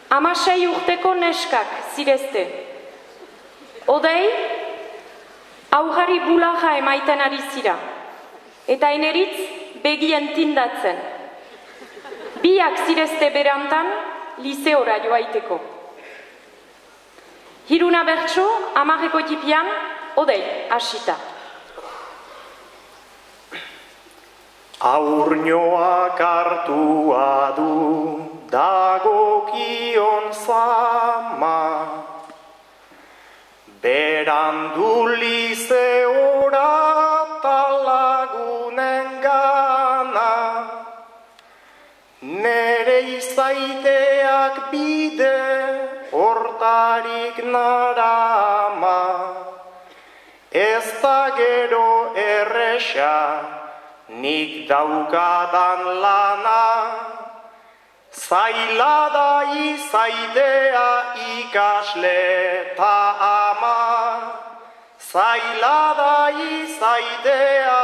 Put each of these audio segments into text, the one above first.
16 urteko neskak zirezte. Odei, aujari bulaja emaiten ari zira, eta eneritz begien tindatzen. Biak zirezte berantan, liseora joaiteko. Hiruna bertso, 10 tipian, Odei, hasita. Aurnioak hartua du dagokion zama, berandu liseora talagunen gana, nere izaiteak bide hortarik narama, ez da gero erresa, nik daukadan lana, zaila da izaidea ikasle ta ama, zaila da izaidea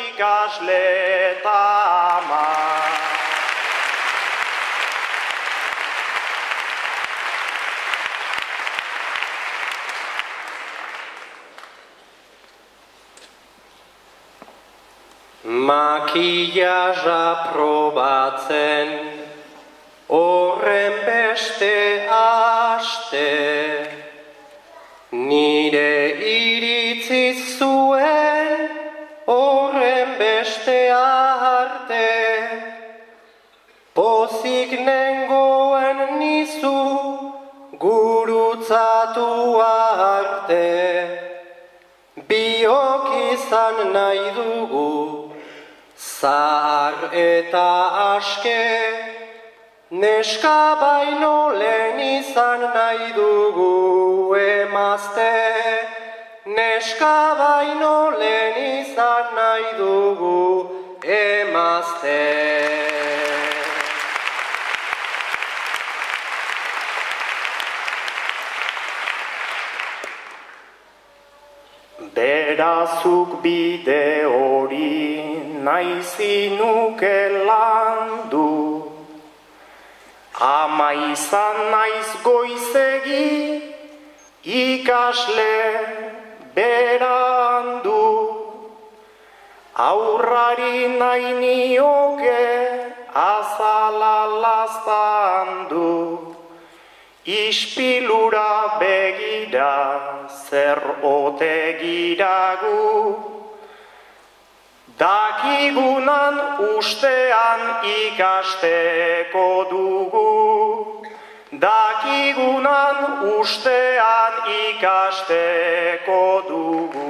ikasle ta ama. Makillaja probatzen, horren beste aste, nire iritziz zuen, horren beste arte, pozik nengoen nizu, gurutzatu arte, biok izan nahi dugu, zahar eta aske, neska baino lehen izan nahi dugu emazte, neska baino lehen izan nahi dugu emazte. Berazuk bide hori nahi zinuke landu, ama izan naiz goizegi ikasle berandu, aurrari nahi nioke azala laztandu, ispilura begira zer ote giragu, dakigunan ustean ikasteko dugu, dakigunan ustean ikasteko dugu.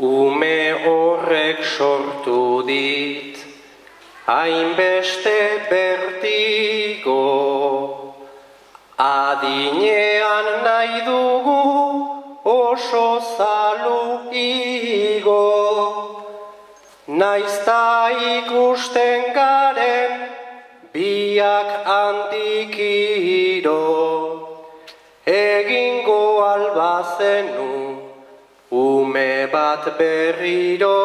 Ume horrek sortu dit, hainbeste bertigo, adinean nahi dugu oso zalu igo, naizta ikusten garen biak handikiro, egingo albazenu ume bat berriro,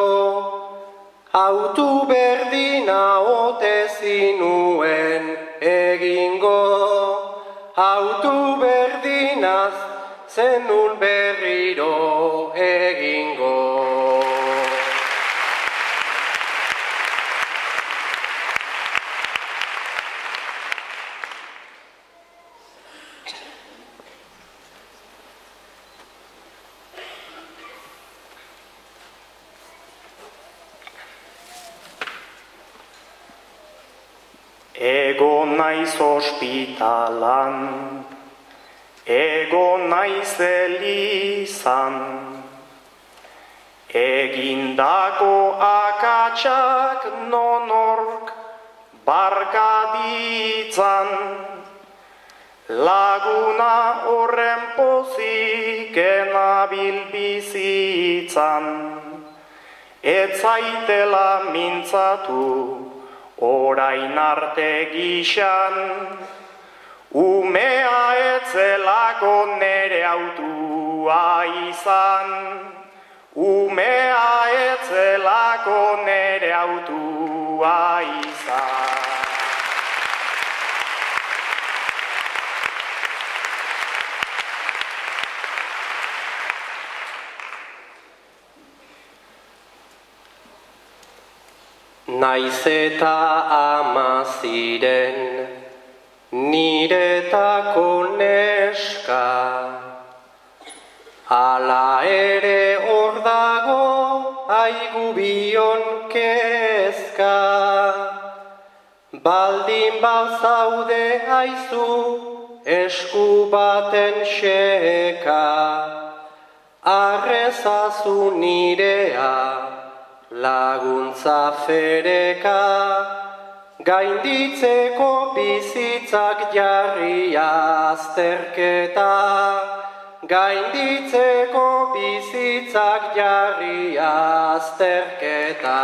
autu berdina ote zinuen egingo, autu berdinaz zenun berriro egingo. Ego naiz ospitalan, ego naiz elizan, egindako akatsak nonork barka ditzan, laguna horren pozik enabil bizitzan, ez zaitela mintzatu orain arte gixan, Umea etzelako nere autua izan, umea etzelako nere autua izan. Naiz eta ama ziren niretako neska, hala ere hor dago aigu bion kezka. Baldin bazaude aizu esku baten xeka, arrezazu nirea laguntza fereka, gainditzeko bizitzak jarri azterketa, gainditzeko bizitzak jarri azterketa.